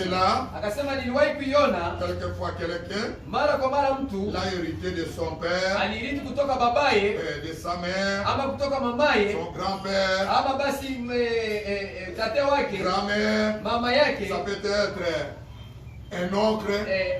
cela, akasema niliwahi kuiona quelquefois quelqu'un mara kwa mara mtu l'a hérité de son père, alirithi kutoka babaye de sa mère, ama kutoka mamaye son grand-père, ama basi tate wake, grand-mère, mama yake, ça peut être un oncle,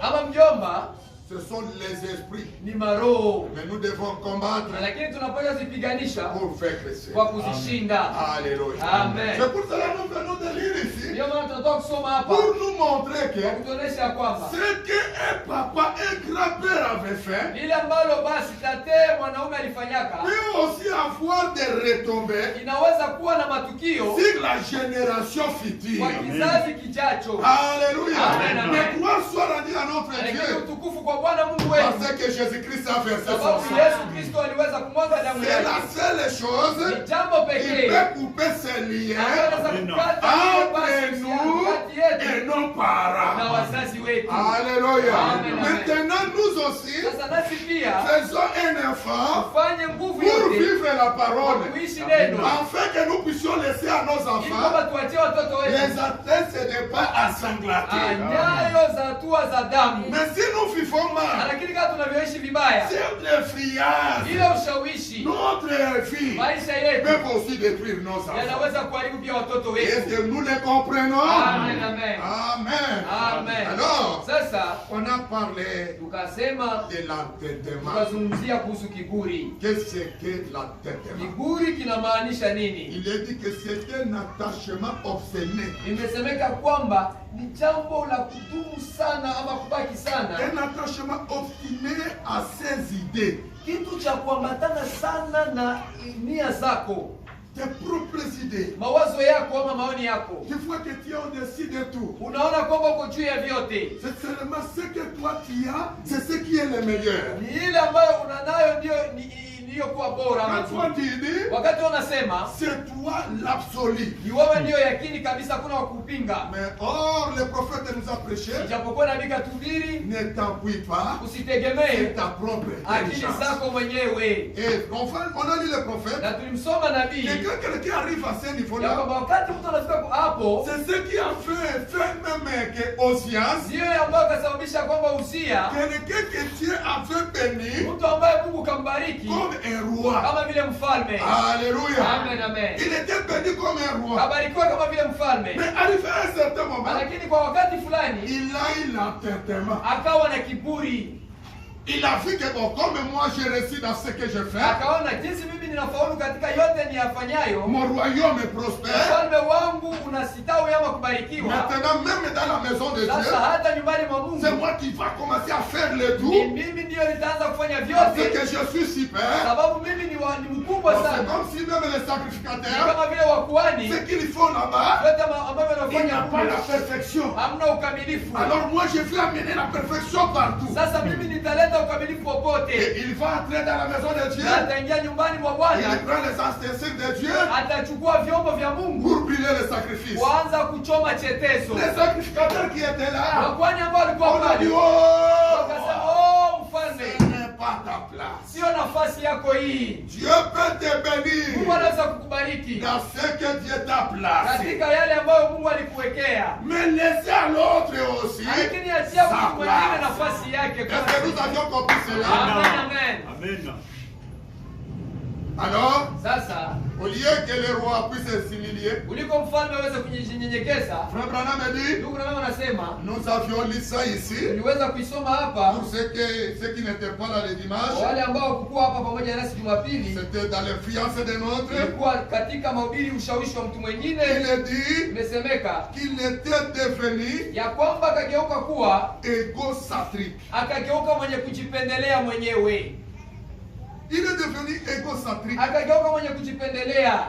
ama mjomba. ce sont les esprits. Ni maroho. Mais nous devons combattre Lakini tunapaswa zipiganisha pour faire crescer. kwa kuzishinda. Alléluia. Amen. C'est pour cela que nous venons de lire ici. Ndio maana tunatoka kusoma hapa Pour nous montrer que kutuonesha kwamba ce que un papa, un grand-père avait fait, lile ambalo basi tate mwanaume alifanyaka peut aussi avoir des retombées inaweza kuwa na matukio sur la génération future. kwa kizazi kijacho. Alléluia. Amen. Mais gloire soit rendue à notre Lakini Dieu. utukufu kwa Bwana Mungu wetu. Parce que Jésus-Christ a versé son Sababu sang. Yesu Kristo aliweza kumwaga damu C'est yake. la seule chose Ni jambo qui pekee peut couper ces liens anaweza kukata entre nous kati et yetu nos na parents. wazazi wetu. Alléluia. Amen. Maintenant, nous aussi, Sasa nasi pia faisons un effort tufanye nguvu pour yote vivre la parole, kuishi neno afin que nous puissions laisser à nos ili enfants kwamba tuachie watoto wetu les adresses des pas à sanglater. nyayo za hatua za damu. Mais si nous vivons mal, Lakini kama tunavyoishi vibaya, c'est le friage, ile ushawishi notre vie maisha yetu peut aussi détruire nos enfants. yanaweza kuharibu pia watoto Est-ce wetu. que nous les comprenons? Amen, amen. Amen. Amen. Alors, Sasa on a parlé tukasema, de l'entêtement. tukazungumzia kuhusu kiburi. Qu'est-ce que l'entêtement? Kiburi kinamaanisha nini? Il est dit que c'est un attachement obstiné. Imesemeka kwamba ni jambo la kudumu sana ama kubaki sana, Un attachement obstiné à ses idées, kitu cha kuambatana sana na nia zako, tes propres idées. mawazo yako ama maoni yako. Tu vois que tu es au-dessus de tout. Unaona kwamba uko juu ya vyote, C'est seulement ce que toi tu as, c'est ce qui est le meilleur. ni ile ambayo unanayo ndio iliyokuwa bora. Quand toi tu dis, Wakati unasema c'est toi l'absolu. ni wewe ndio yakini kabisa, hakuna wa kupinga. Mais or, le prophète nous a prêché, Ijapokuwa nabii katubiri, ne t'appuie pas sur usitegemee ta propre akili intelligence. zako mwenyewe. Et enfin, on a lu le prophète, Na tulimsoma nabii et quand quelqu'un arrive à ce ya niveau-là, kwamba wakati mtu anafika hapo, c'est ce qui a fait même que Osias, ndiyo ambayo kasababisha kwamba Uzia, quelqu'un que Dieu avait béni mtu ambaye Mungu kambariki comme un roi. kama vile mfalme. Alléluia. Amen, amen. Il était béni comme un roi. Kabarikiwa kama vile mfalme, Mais arrivé à un certain moment, lakini kwa wakati fulani il a eu l'entêtement. akawa na kiburi. Il a vu que bon, comme moi j'ai réussi dans ce que je fais, Akaona jinsi mimi ninafaulu katika yote niyafanyayo, mon royaume prospère. ufalme wangu unasitawi ama kubarikiwa. Maintenant, même dans la maison de Sasa Dieu, hata nyumbani mwa c'est Mungu moi qui va commencer à faire le ni tout. mimi ndiyo nitaanza kufanya Parce vyote, que je suis super. sababu mimi ni mkubwa C'est sana. comme si même les Ni sacrificateurs, kama vile wakuhani, ce qu'ils font là-bas, yote ambavyo il wanafanya n'a pas la kule perfection. hamna ukamilifu. Alors moi, je vais amener la perfection partout. Sasa mimi nitaleta ukamilifu popote, Et il va entrer dans la maison de Dieu. na ataingia nyumbani mwa Il Bwana, prend les ustensiles de Dieu atachukua vyombo vya Mungu pour brûler les sacrifices. kuanza kuchoma chetezo. Les sacrificateurs qui étaient là, Wakwani ambao walikuwa on a pale dit, oh, wakasema, oh mfalme, ce n'est pas ta place. sio nafasi yako hii. Dieu peut te bénir Mungu anaweza kukubariki dans ce que Dieu t'a placé. katika yale ambayo Mungu alikuwekea, Mais laissez à l'autre aussi lakini achia sa mtu mwingine place. nafasi yake. Est-ce que nous avions compris cela? Amen, amen. Amen. Alors, Sasa au lieu que le roi puisse s'humilier, kuliko mfalme aweze kujinyenyekeza, Frère Branham a dit, ndugu na mama anasema nous avions lu ça ici, tuliweza kuisoma hapa. pour ceux qui n'étaient pas là le dimanche, Wale ambao hawakuwa hapa pamoja nasi Jumapili, c'était dans l'influence de notre. ilikuwa katika mahubiri ushawishi wa mtu Il mwingine. est dit Imesemeka qu'il était devenu ya kwamba akageuka kuwa, égocentrique. akageuka mwenye kujipendelea mwenyewe, Il est devenu égocentrique, akageuka mwenye kujipendelea,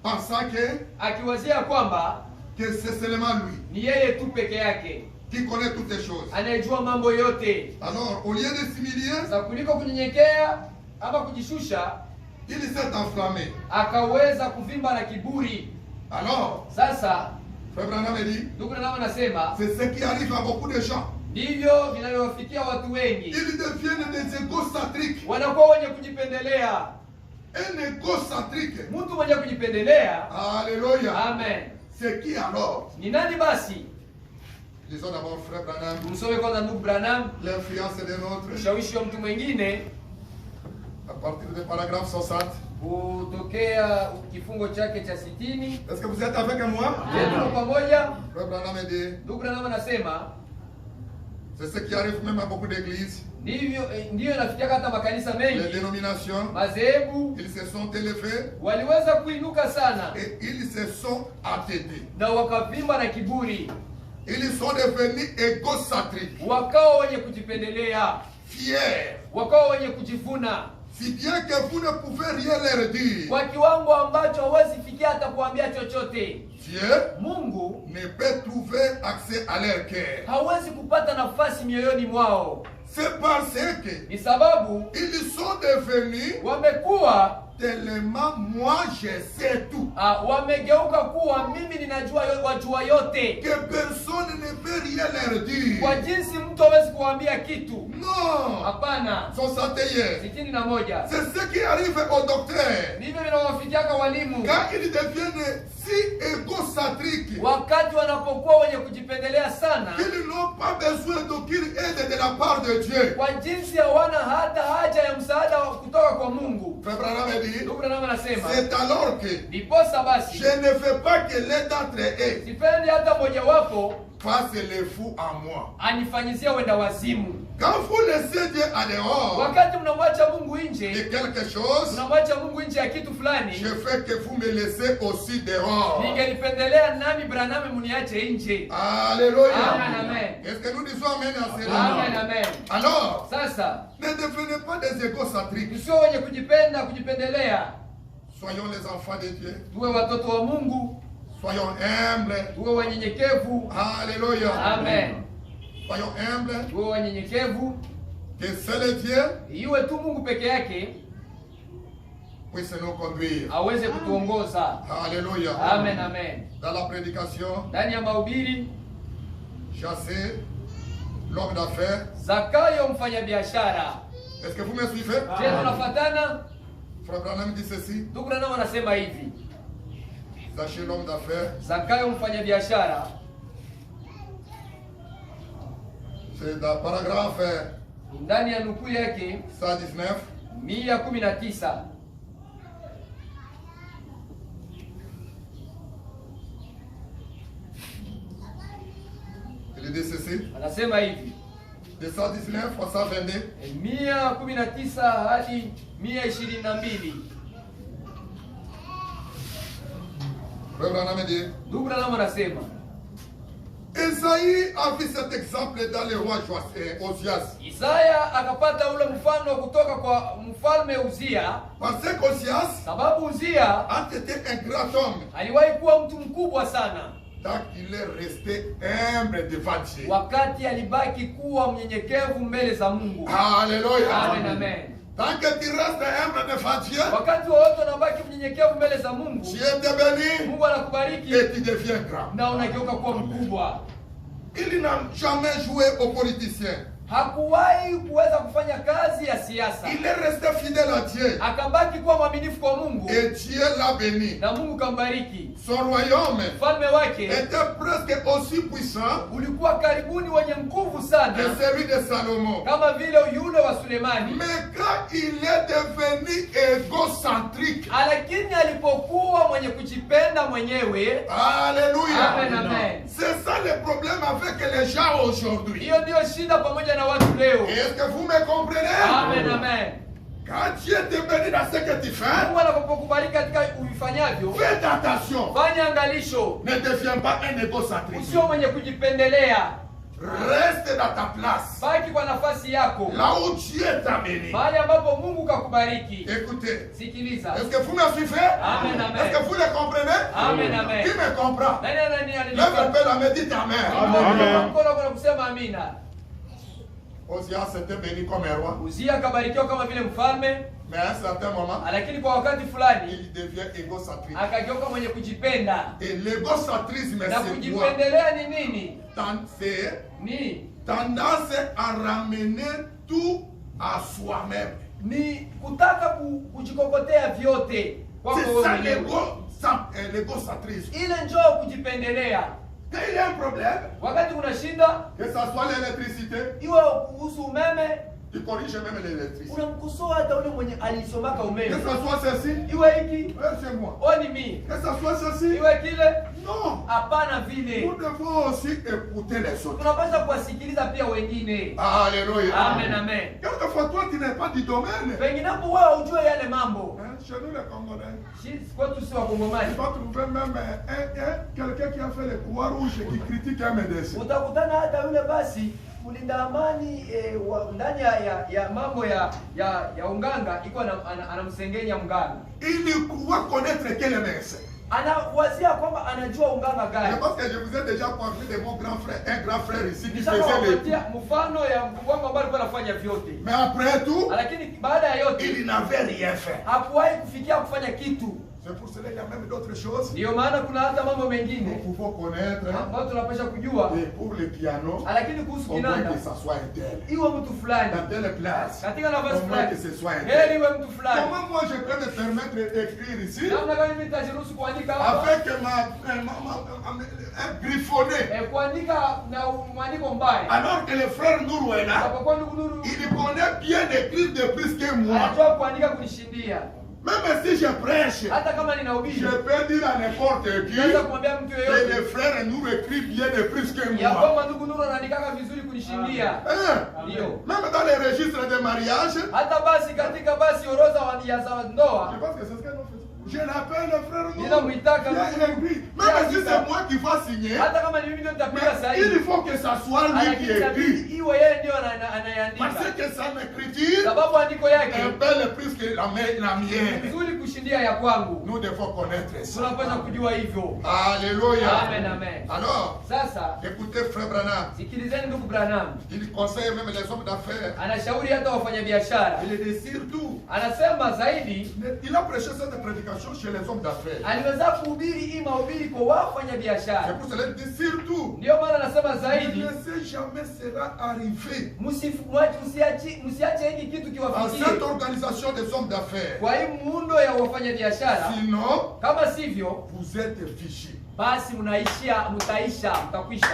pensant akiwazia kwamba que c'est seulement lui ni yeye tu peke yake qui connaît toutes les choses. anayejua mambo yote. Alors, au lieu de s'humilier, Sasa kuliko kunyenyekea ama kujishusha, il s'est enflammé. akaweza kuvimba na kiburi. Alors, Sasa Frère Branham a dit, ndugu na mama anasema c'est ce qui arrive à beaucoup de gens. ndivyo vinavyowafikia watu wengi, Ils deviennent des égocentriques. wanakuwa wenye kujipendelea. Un égocentrique. Mtu mwenye kujipendelea, Alléluia. amen, C'est qui alors? ni nani basi? Lisons d'abord Frère Branham. Tumsome kwanza ndugu Branham, L'influence des nôtres. ushawishi wa mtu mwingine, À partir du paragraphe 60. kutokea kifungo chake cha 60. Est-ce que vous êtes avec moi? Je, tuko pamoja? Frère Branham dit, Ndugu Branham anasema c'est ce qui arrive même à beaucoup d'églises. ndiyo inafikia hata makanisa Les mengi, dénominations, madhehebu ils se sont élevés waliweza kuinuka sana et ils se sont attêtés. na wakavimba na kiburi, Ils sont devenus égocentriques, wakawa wenye kujipendelea, fiers, wakawa wenye kujivuna si bien que vous ne pouvez rien leur dire. kwa kiwango ambacho hawezi fikia hata kuambia chochote. Dieu Mungu ne peut trouver accès à leur cœur. hawezi kupata nafasi mioyoni mwao, C'est parce que ni sababu ils sont devenus wamekuwa tellement moi je sais tout wamegeuka kuwa mimi ninajua wajua yote, que personne ne peut rien leur dire. kwa jinsi mtu hawezi kuambia kitu. Non. Hapana. 61. 61 C'est ce qui arrive aux docteurs. ndivyo vinawafikiaka walimu Quand ils deviennent si égocentriques, wakati wanapokuwa wenye kujipendelea sana, ils n'ont pas besoin d'aucune aide de la part de Dieu. kwa jinsi hawana hata haja ya msaada kutoka kwa Mungu. Frère Branham dit, Ndugu Branham anasema c'est alors que ndiposa basi je ne fais pas que l'un d'entre eux sipendi hata mojawapo fasse le fou à moi. anifanyizia wenda wazimu. Quand vous laissez Dieu à dehors Wakati mnamwacha Mungu de nje, quelque chose, mnamwacha Mungu nje ya kitu je fulani, fais que vous me laissez aussi dehors. ningelipendelea nami Branham muniache nje. Alléluia. Amen, amen. Est-ce que nous disons amen à Amen, cela? amen. Alors, Sasa ne devenez pas des égocentriques. tusio wenye kujipenda kujipendelea, Soyons les enfants de Dieu. tuwe watoto wa Mungu, Soyons humbles. tuwe wanyenyekevu. Alléluia. Amen. Soyons humbles. Tuwe wanyenyekevu, Que seul Dieu iwe tu Mungu peke yake puisse nous conduire. aweze kutuongoza. Alléluia. Amen, amen. Dans la prédication, Ndani ya mahubiri, chassez l'homme d'affaires. Zakayo mfanyabiashara. Est-ce que vous me suivez? Je, tunafuatana? Frère Branham dit ceci. Ndugu Branham anasema hivi, Zachez l'homme d'affaires. Zakayo mfanyabiashara, C'est dans le paragraphe ndani ya nukuu yake 119. 119. Il dit ceci. Anasema hivi, De 119 à 122. 119 hadi 122. Frère Branham dit, Ndugu Branham anasema Esaïe a vu cet exemple dans le roi Osias. Isaya akapata ule mfano kutoka kwa mfalme Uzia, Parce qu'Osias sababu Uzia a été un grand homme. aliwahi kuwa mtu mkubwa sana, Tant qu'il est resté humble devant Dieu. wakati alibaki kuwa mnyenyekevu mbele za Mungu. Alléluia. Amen, amen. Tant que tu restes humble devant Dieu, Wakati wowote unabaki mnyenyekevu mbele za Mungu, Dieu te bénit Mungu anakubariki et tu deviens grand. na unageuka kuwa mkubwa. Il n'a jamais joué aux politiciens. Hakuwahi kuweza kufanya kazi ya siasa, Il est resté fidèle à Dieu. akabaki kuwa mwaminifu kwa Mungu Et Dieu l'a béni. na Mungu kambariki. Son royaume Ufalme wake était presque aussi puissant ulikuwa karibuni wenye nguvu sana que celui de Salomon. kama vile yule wa Sulemani, Mais quand il est devenu égocentrique, lakini alipokuwa mwenye kujipenda mwenyewe. alléluia, Amen, amen. c'est ça le problème avec les gens aujourd'hui. Hiyo ndiyo shida pamoja na watu leo. Est-ce que vous me comprenez? Amen, amen. Quand Dieu te bénit dans ce que tu fais, Mungu anapokubariki katika uvifanyavyo, faites attention. fanya angalisho, Ne deviens pas un égocentrique. usio mwenye kujipendelea. Reste dans ta place. Baki kwa nafasi yako, Là où Dieu t'a béni. mahali ambapo Mungu kakubariki. Écoutez, Sikiliza. est-ce que vous me suivez? Amen, amen. Est-ce que vous le comprenez? Amen, amen. Qui me comprend? Nani Lève un ananielewa? peu la main, dites Amen. Amen. Mkono kwa kusema amina. Osias était béni comme un roi. Uzia akabarikiwa kama vile mfalme, Mais à un certain moment, lakini kwa wakati fulani il devient égocentrique. akageuka mwenye kujipenda. Et l'égocentrisme, Na c'est quoi? kujipendelea ni nini? C'est Ni tendance à ramener tout à soi-même. ni kutaka kujikokotea vyote kwako C'est wewe ça mwenyewe. l'égocentrisme. Ile njoo kujipendelea. Quand il y a un problème, wakati kuna shida, que ça soit l'électricité, iwe kuhusu umeme, tu corriges même l'électricité. unamkosoa hata ule mwenye alisomaka Que umeme. ça soit ceci, Iwe hiki, c'est moi. oni mi. Que ça soit ceci, Iwe kile, non. hapana vile. Nous devons aussi écouter les autres. Tunapaswa kuwasikiliza pia wengine. Alléluia. Amen, amen. Quelquefois, toi, tu n'es pas du domaine. Penginapo wewe ujue yale mambo. Hein, chez nous, les Congolais, Kwetu si tu Wakongomani. vas trouver même quelqu'un qui a fait les croix rouges et qui critique un médecin. Utakutana hata yule basi kulinda amani ndani ya mambo ya unganga iko anamsengenya mganga. Il croit connaître quel médecin. Anawazia kwamba anajua unganga Je gani. pense que je vous ai déjà parlé de mon grand frère, un grand frère ici qui faisait les coups. Mfano ya mwangu ambaye alikuwa anafanya vyote. Mais après tout, Lakini baada ya yote il n'avait rien fait. hakuwahi kufikia kufanya kitu. C'est pour cela qu'il y a même d'autres choses. Ndio maana kuna hata mambo Nous mengine pouvons connaître. ambayo tunapaswa kujua. Et pour le piano, Lakini kuhusu au moins kinanda que ça soit un tel. iwe mtu fulani Dans telle place. katika nafasi Au moins que fulani, ce soit un heri tel. iwe mtu fulani. Comment moi je peux me permettre d'écrire ici Namna gani mimi nitajiruhusu kuandika hapa? avec un griffonné Kuandika na mwandiko mbaya. alors que le frère Nourou est là. Sababu ndugu Nuru Il connaît bien écrire de plus que moi. anajua kuandika kunishindia. Même si je prêche, Hata kama je ninahubiri, peux dire à n'importe qui naweza kumwambia mtu que yeyote le frère Nourou écrit bien de plus que ya moi. kwamba ndugu Nuru anaandikaka vizuri kunishindia. Hein? Ndio. Même dans les registres de mariage, Hata basi katika basi orodha ya za ndoa, je pense que c'est ce qu'elle a fait. Je l'appelle le frère Nourou. Ninamwitaka Il a écrit. Même si c'est moi qui va signer, hata kama ni mimi ndio nitapiga mais sahihi, il faut que ça soit lui qui écrit. iwe yeye ndio Parce anayeandika. que son écriture Sababu andiko yake est belle plus que la mienne. nzuri kushindia ya kwangu. Nous devons connaître ça. Tunapaswa kujua hivyo. Alléluia. Amen, amen. Alors, Sasa écoutez frère Branham. sikilizeni ndugu Branham, Il conseille même les hommes d'affaires. anashauri hata wafanyabiashara. Il dit surtout. Anasema zaidi Il a prêché cette prédication chez les hommes d'affaires. aliweza kuhubiri hii mahubiri kwa C'est wafanyabiashara. pour cela qu'il dit surtout. Ndio maana anasema Il zaidi, ne sait jamais sera arrivé msiache hiki kitu à kiwafikie cette organisation des hommes d'affaires. kwa hii muundo ya wafanyabiashara. Sinon, Kama sivyo, vous êtes fichés. basi mtakwisha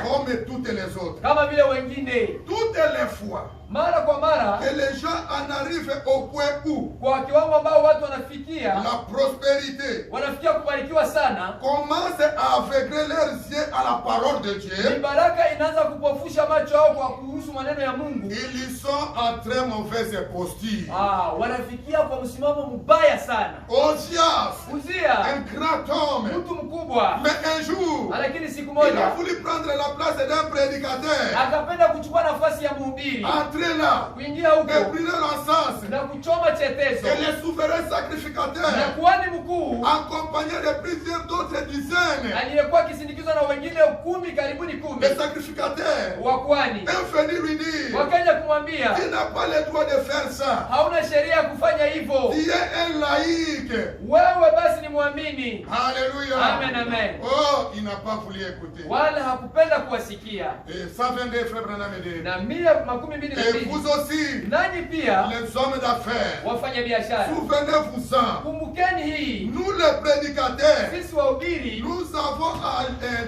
Comme toutes les autres. kama vile wengine. Toutes les fois Mara kwa mara, que les gens en arrivent au point où kwa kiwango ambao watu wanafikia la prospérité wanafikia kubarikiwa sana, commence à aveugler leurs yeux à la parole de ni Dieu, baraka inaanza kupofusha macho yao kwa kuhusu maneno ya Mungu. ils sont en très mauvaise posture. Wanafikia kwa msimamo mbaya sana. Osias, Uzia, un grand homme, mtu mkubwa, mais un jour, lakini siku il a moja voulu prendre la place d'un prédicateur. akapenda kuchukua nafasi ya mhubiri, Entrer là, kuingia et huko brûler l'encens. na kuchoma chetezo, Et les souverains na sacrificateurs, kuhani mkuu accompagnés de plusieurs d'autres dizaines, aliyekuwa akisindikizwa na wengine 10, karibuni 10 les sacrificateurs, wa kwani est venu lui dire, wakaja kumwambia, tu n'as pas le droit de faire ça. hauna sheria ya kufanya hivyo, Tu es un laïque. wewe basi ni mwamini. Alléluia. Amen, amen. Oh, il n'a pas voulu écouter. Wala hakupenda kuwasikia. Et 122 frères Branham dit, Na 122 et vous aussi, nanyi pia les hommes d'affaires, wafanya biashara, souvenez-vous-en. kumbukeni hii, Nous les prédicateurs, sisi wahubiri nous avons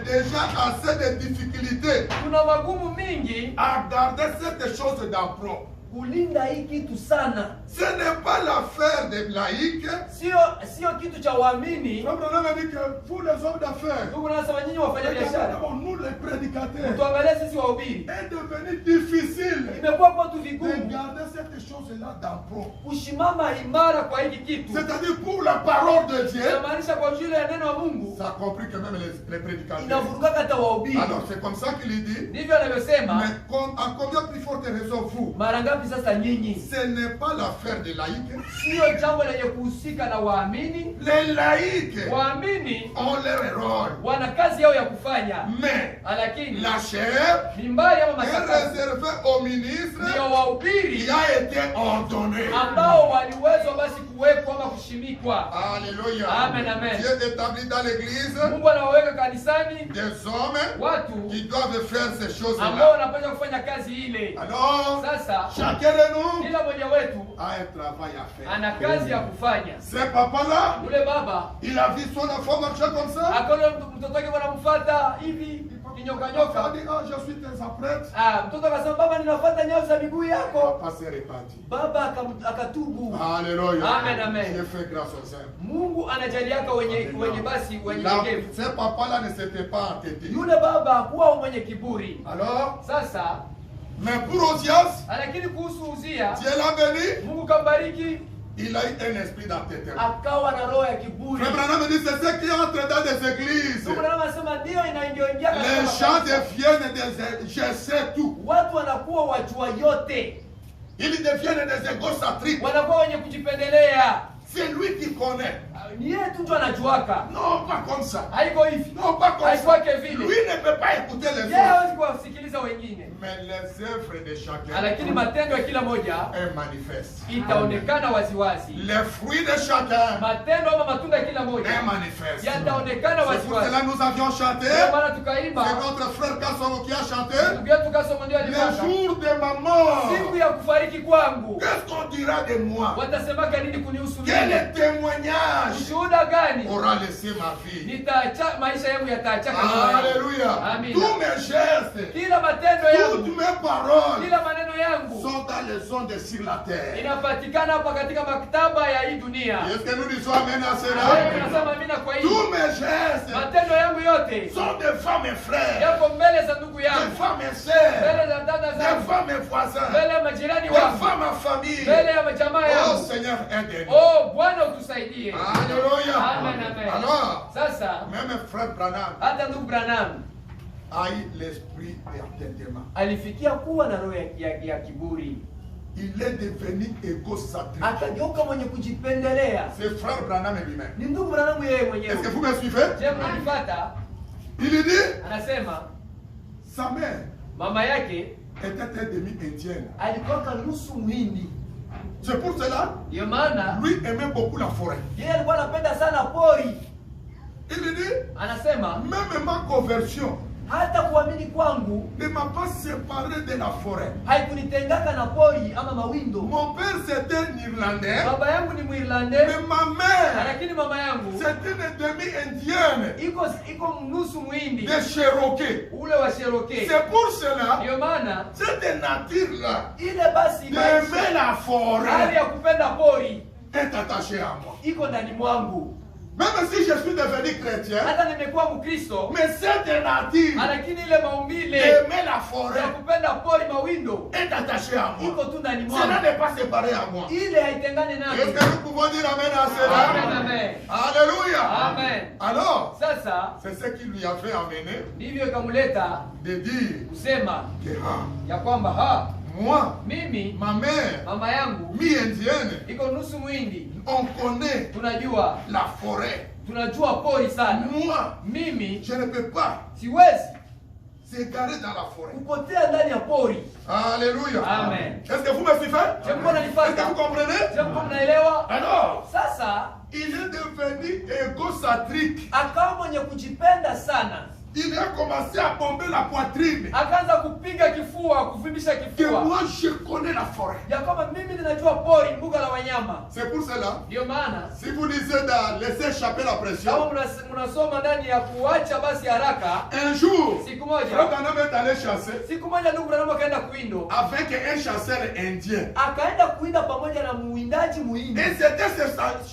déjà assez de difficultés tuna magumu mingi à garder cette chose d'emprunt. kulinda hii kitu sana. Ce n'est pas l'affaire des laïcs. Sio kitu cha waamini. Frère Branham dit que vous les hommes d'affaires, Ndugu nasema nyinyi wafanya biashara, nous les prédicateurs, tuangalie sisi wahubiri, est devenu difficile imekuwa kwetu de vigumu garder cette chose-là d'emprunt. kushimama imara kwa hiki kitu. C'est-à-dire pour la parole de Dieu, Inamaanisha kwa ajili ya neno la Mungu ça a compris que même les prédicateurs. inavurugaka hata wahubiri. Alors c'est comme ça qu'il dit, Ndivyo anavyosema. mais en combien plus forte raison vous? Mara ngapi sasa nyinyi? Ce n'est pas l'affaire des laïcs. Sio jambo lenye kuhusika na waamini. Les laïcs Waamini ont leur rôle. wana kazi yao ya kufanya, Mais lakini la chair ni mbali ama est masakasi réservée aux ministres ndio qui wahubiri a été ordonné. ambao waliwezwa basi kuwekwa ama kushimikwa. Alléluia. Amen, amen. Dieu établit dans l'église Mungu anawaweka kanisani des hommes watu qui doivent faire ces ambao choses-là. wanapaswa kufanya kazi ile. Alors, Sasa chacun de nous kila mmoja wetu a un travail à faire. ana kazi ya kufanya. Ce papa-là, Yule baba il a vu son enfant marcher comme ça. akaona mtoto wake wanamfuata hivi, Il pense kinyoka L'enfant nyoka. dit, ah, je suis tes apprêtres. Mtoto akasema, baba, ninafuata nyayo za miguu yako. Papa s'est reparti. Baba akatubu. Alléluia. Amen, amen. Dieu fait grâce aux saints. Mungu anajaliaka wenye basi wenye Là, nyenyekevu. ce papa-là ne s'était pas entêté. Yule baba hakuwa mwenye kiburi. Alors, Sasa mais pour Ozias, lakini kuhusu Uzia, Dieu l'a béni. Mungu kambariki, Il a eu un esprit d'entêtement. akawa na roho ya kiburi. Frère Branham me dit, c'est ce qui entre dans des églises. Ndugu Branham anasema ndio inaingia katika Les gens makanisa. deviennent des je sais tout. Watu wanakuwa wajua yote, Ils deviennent des égocentriques. wanakuwa wenye kujipendelea. C'est lui qui connaît. Ni yeye tu ndo anajuaka, Non, pas comme ça. haiko hivi, Non, pas comme ça. haikwake vile. Lui ne peut pas écouter les Yeye autres. hawezi kuwasikiliza wengine, Mais les œuvres de chacun lakini matendo ya kila moja est manifeste. itaonekana waziwazi. Les fruits de chacun Matendo ama matunda ya kila moja est manifeste. yataonekana C'est pour waziwazi. cela que nous avions chanté. Ndio maana C'est tukaimba, notre frère Kassogo qui a chanté. ndugu yetu Kasomo ndio Le alipata, jour de ma mort, siku ya kufariki kwangu qu'est-ce qu'on dira de moi? watasemaka nini kunihusu Quel mimi? témoignage Ushuhuda gani aura laissé ma vie? nitaacha maisha yangu yataachaka nyuma yangu. Alléluia. Amina. Tous mes gestes, Kila matendo toutes yangu, mes paroles kila maneno yangu sont dans les ondes sur la terre. inapatikana hapa katika maktaba ya hii dunia. Est-ce que nous disons Amen à Na wewe cela? unasema amina kwa Tous hii. mes gestes Matendo yangu yote sont des femmes et frères, yako mbele za ndugu des yangu, femmes et sœurs, mbele za dada des zangu, femmes et voisins, mbele ya majirani des wangu, femmes en famille. mbele ya jamaa Oh yangu. Seigneur, aide-nous. Oh Bwana utusaidie. Alléluia. Amen, amen. Alors, Sasa même frère Branham hata ndugu Branham a eu l'esprit d'entêtement. alifikia kuwa na roho ya kiburi, Il est devenu égocentrique. akageuka mwenye kujipendelea. C'est frère Branham lui-même. Ni ndugu Branham yeye Est-ce que mwenyewe. vous me suivez? Je, mnanifuata? Il dit, Anasema sa mère mama yake était un demi-indienne. alikuwa nusu Mhindi. C'est pour cela, Ndio maana lui aimait beaucoup la forêt. yeye alikuwa anapenda sana pori. Il dit, Anasema même ma conversion hata kuamini kwangu ne m'a pas séparé de la forêt. haikunitengaka na pori ama mawindo. Mon père c'était un Irlandais, Baba yangu ni Mwirlande, mais ma mère lakini mama yangu c'était une demi-indienne iko nusu Mhindi, de Cherokee. ule wa Cherokee. C'est pour cela, Ndio maana cette nature-là, ile basi d'aimer la hali forêt, ya kupenda pori est attachée à moi. iko ndani mwangu. Même si je suis devenu chrétien, Hata nimekuwa Mkristo, mais cette nature lakini ile maumbile d'aimer la ya forêt kupenda pori mawindo est attachée à moi. iko tu ndani Cela mwangu, n'est pas séparé à moi. ile haitengane Est-ce nami. que nous pouvons dire Amen à Amen, cela? amen. Alléluia. Amen. Alors, Sasa c'est ce qui lui a fait amener ndivyo ikamleta de dire kusema que ya kwamba moi, mimi ma mère, mama yangu mi-indienne, iko nusu Mhindi, on connaît tunajua la forêt. pori sana. Moi, Mimi je ne peux pas siwezi s'égarer dans la forêt. kupotea ndani ya pori. Alléluia. Amen. Est-ce que vous me suivez? Je mbona Est-ce que nifata? vous comprenez? Je mbona mnaelewa? Alors, Sasa il est devenu égocentrique. akawa mwenye kujipenda sana, Il a commencé à bomber la poitrine. akaanza kupiga kifua, kuvimbisha Que kifua moi, je connais la forêt. ya kwamba mimi ninajua pori, mbuga la wanyama. C'est pour cela, Ndio maana si vous lisez dans Laissez échapper la kama pression, mnasoma ndani ya kuacha basi haraka, un jour, siku Frère moja Branham est allé chasser siku moja ndugu Branham akaenda kuindo, avec un chasseur indien. akaenda kuinda pamoja na muwindaji muhindi, Et c'était ce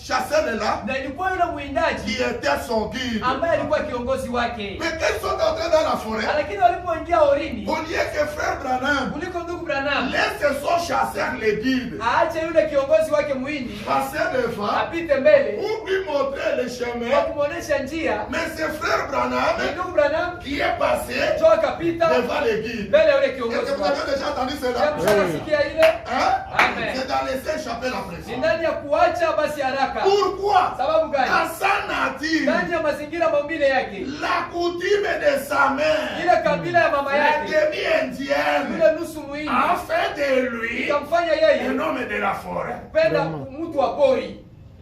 chasseur-là na ilikuwa yule muwindaji qui était son guide. ambaye alikuwa kiongozi wake. Mais quand ils sont entrés dans la forêt, Lakini walipoingia horini, au lieu que Frère Branham kuliko ndugu Branham laisse son chasseur le guide aache yule kiongozi wake muhindi passer devant apite mbele pour lui montrer le chemin, kwa kumwonyesha njia, mais c'est Frère na Branham ndugu Branham qui est passé njo akapita devant le guide. mbele ya yule Est-ce kiongozi que vous wake. avez déjà entendu Je cela? mshakasikia ile? Hein? Amen. C'est dans laisser échapper la Ni pression. ndani ya kuacha basi haraka. Pourquoi? Sababu gani? Dans sa nature, Ndani ya mazingira maumbile yake, la coutume de sa mère, ile kabila ya mama la yake, demi-indienne, yule nusu muhindi, a fait de lui ikamfanya yeye un homme de la forêt. kupenda mtu wa pori.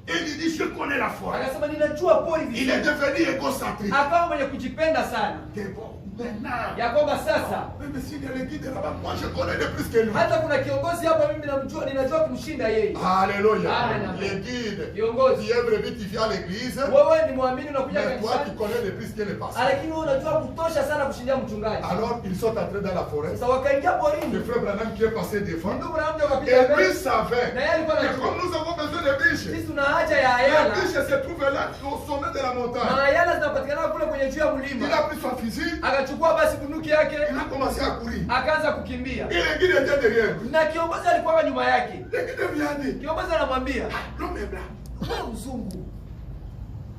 Et il dit, je connais la forêt. Akasema ninajua pori Il est vizuri. devenu égocentrique. Akawa mwenye kujipenda sana. Que bon, maintenant. ya kwamba sasa Même s'il y a le guide là-bas, moi je connais le plus que lui. hata kuna kiongozi hapa mimi ninajua kumshinda yeye. Alléluia. Amen. Les guides. Kiongozi. Tu es brebis, tu viens à l'église. Wewe ni muamini unakuja Mais toi, tu kanisani. connais le plus que le pasteur. Lakini wewe unajua kutosha sana kushindia mchungaji. Alors, ils sont entrés dans la forêt. Sasa wakaingia Le porini. frère Branham qui est passé devant. Ndugu na mtu akapita Et mbele. lui savait Na yeye alikuwa que anajua. comme nous avons besoin de biches, Sisi tuna haja ya la ayala. biche se trouve là au sommet de la montagne. Na ayala zinapatikana kule kwenye juu ya Il a mlima. pris son fusil, Akachukua basi bunduki yake, il a commencé à courir. akaanza kukimbia. Et le guide était derrière lui. Na kiongozi alikuwa nyuma yake. Le guide vient dire, Kiongozi anamwambia, l'homme est blanc. wewe mzungu,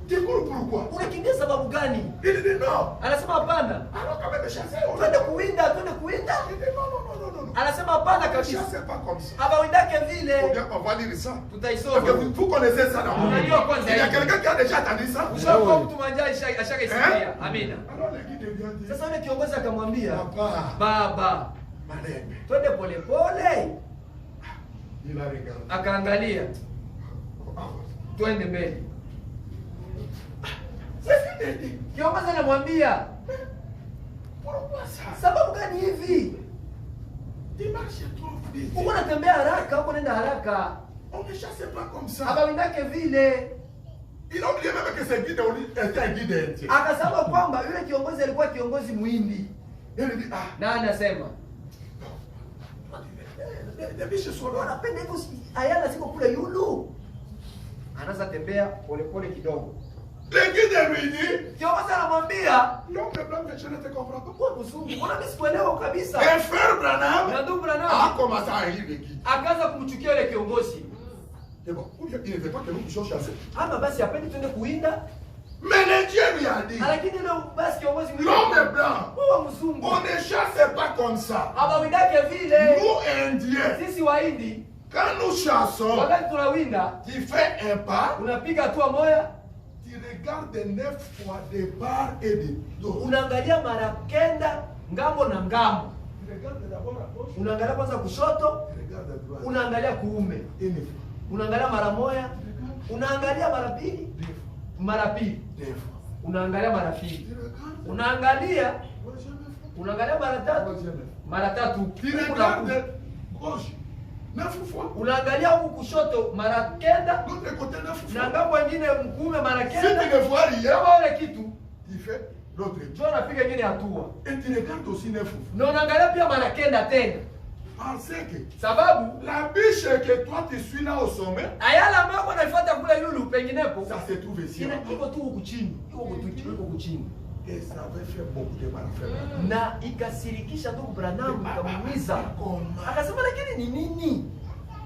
Tu cours pourquoi? unakimbia sababu gani? Il dit non. Anasema hapana. Alors quand même chasser, on Twende kuwinda, twende kuwinda. Il dit non, non, non, non, non, non. Anasema hapana Ne kabisa. chassez pas comme ça. Abawindake Faut vile. bien qu'on va lire ça. Parce que Tutaisoma. vous connaissez ça dans mon Unajua livre. kwanza Il y a hivi. quelqu'un qui a déjà entendu ça. Ushakuwa mtu manja ashakaisikia. Amina. Alors le guide vient dire, Sasa yule kiongozi akamwambia, papa, baba, Malembe. twende polepole. Il a regardé. Akaangalia, twende mbele. C'est fini. Kiongozi anamwambia, Pourquoi ça? sababu gani hivi? Tu marches trop vite. Uko unatembea haraka, uko nenda haraka. On ne chasse pas comme ça. Abawindake vile. Il a oublié même que ce guide était un guide indien. Akasema kwamba yule kiongozi alikuwa kiongozi Muhindi. Et il dit, ah, Na anasema, les biches sont là. wanapenda hivyo ayala ziko kule yulu. Anaanza tembea polepole kidogo. Le guide lui dit, Kiongozi anamwambia, l'homme blanc, je ne te comprends pas. wewe mzungu, mbona mimi sikuelewa kabisa? Et frère Branham Na ndugu a Branham commencé à rire le guide. akaanza kumchukia yule kiongozi. C'est bon, ou bien il ne veut pas que nous puissions chasser. Ama basi hapendi twende kuwinda, Mais le Dieu lui a dit, lakini yule basi kiongozi l'homme est blanc, wewe mzungu, on ne chasse pas comme ça. abawindake vile. Nous, Indiens, Sisi Wahindi quand nous chassons, wakati tunawinda, tu fais un pas, unapiga hatua moja, tu regardes 9 fois de part et de dos. unaangalia mara kenda ngambo na ngambo. Tu regardes d'abord à gauche, Unaangalia kwanza kushoto, tu regardes à droite. unaangalia kuume, Une fois, unaangalia mara moja, unaangalia mara pili, deux fois, mara pili, deux fois. unaangalia mara pili, Tu regardes, unaangalia, troisième fois, unaangalia mara tatu, troisième fois. mara tatu, Tu huku na huku. regardes gauche, 9 fois. Unaangalia huku kushoto mara kenda, L'autre côté 9 na fois. ngambo wengine mkuume mara Si tu kenda. ne vois rien, Kama ole kitu, tu fais l'autre. njoo unapiga ingine hatua. Et tu regardes aussi 9 fois. Na unaangalia pia mara kenda tena. Parce que Sababu la biche que toi tu suis là au sommet, ayala ambayo unaifuata kule yulu penginepo ça se trouve ici. iko tu huku chini, iko huku chini. Et ça avait fait beaucoup de mal à faire. Na ikasirikisha ndugu Branham, ikamuumiza. Akasema lakini ni nini?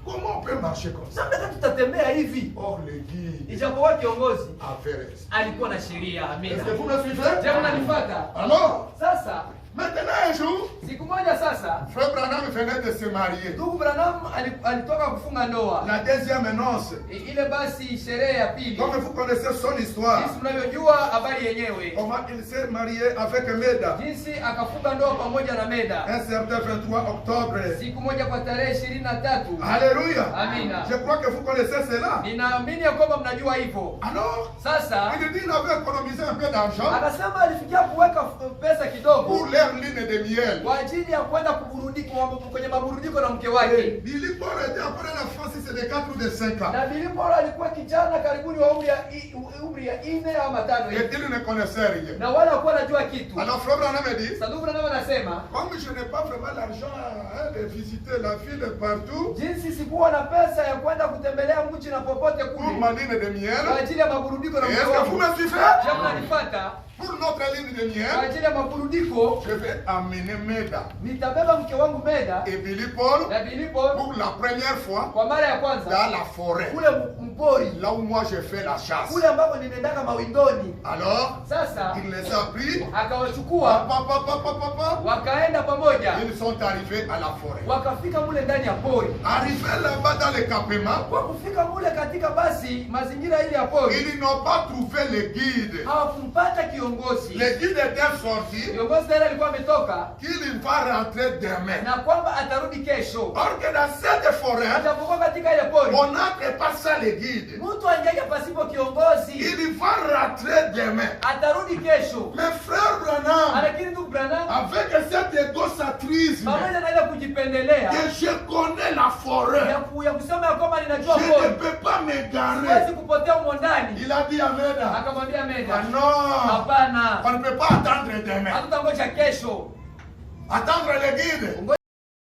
Comment on peut marcher comme ça? Sasa tutatembea hivi. Or le guide Ijapokuwa kiongozi a fait raison. alikuwa na sheria. Amina. Est-ce que vous me suivez? Je mnanifuata? Alors, Sasa maintenant un jour, siku moja sasa frère Branham venait de se marier. ndugu Branham alitoka kufunga ndoa. La deuxième noce. Ile basi sherehe ya pili. Comme vous connaissez son histoire, Jinsi mnavyojua habari yenyewe. comment il s'est marié avec Meda. Jinsi akafunga ndoa pamoja na Meda. Un certain 23 octobre. Siku moja kwa tarehe 23. Alléluia. Amina. Je crois que vous connaissez cela. Ninaamini ya kwamba mnajua hivyo. Alors, Sasa il dit qu'il avait économisé un peu d'argent akasema alifikia kuweka pesa kidogo pour leur ligne de miel. kwa ajili ya kwenda kuburudika kwenye maburudiko na mke wake. Billy Paul était après la France, c'est de 4 ou de 5 ans. Na Billy Paul alikuwa kijana karibuni wa umri ya 4 ama 5 Et hivi. il ne connaissait rien. Na wala hakuwa anajua kitu. Alors, Frère Branham me dit, Sasa ndugu Branham anasema, comme je n'ai pas vraiment l'argent de visiter la ville partout, jinsi sikuwa na pesa ya kwenda kutembelea mji na popote pour kule ma ligne de kwa miel, ajili ya maburudiko na mke est-ce que vous wangu. me suivez? Je mnanifuata? Pour notre ligne de Kwa miel, ajili ya maburudiko je vais amener Meda nitabeba mke wangu Meda et Billy Paul na Billy Paul pour la première fois kwa mara ya dans kwanza la forêt, kule mpori, là où moi je fais la chasse. kule ambapo ninaendaka mawindoni. Alors, Sasa il les a pris, akawachukua papa, wakaenda pamoja, ils sont arrivés à la forêt. wakafika mule ndani ya pori. Arrivés là-bas dans le campement, Kwa kufika mule katika basi mazingira ile ya pori, ils n'ont pas trouvé le guide. hawakumpata kiongozi. kiongozi. Le guide était sorti Kiongozi tayari alikuwa ametoka qu'il va rentrer demain. na kwamba atarudi kesho. Or que dans cette forêt, Atapokuwa katika ile pori, on n'entre pas sans le guide. mtu aingiaje pasipo kiongozi? Il va rentrer demain. Atarudi kesho. Mes frères Branham, Lakini ndugu Branham, avec cet égocentrisme, pamoja na ile kujipendelea que je connais la forêt, ya kusema ya kwamba ninajua je ne pori, peux pas m'égarer. siwezi kupotea humo ndani. Il a dit à Meda, Akamwambia ah Meda, non, hapana, on ne peut pas attendre demain. hatutangoja kesho. Attendre le guide.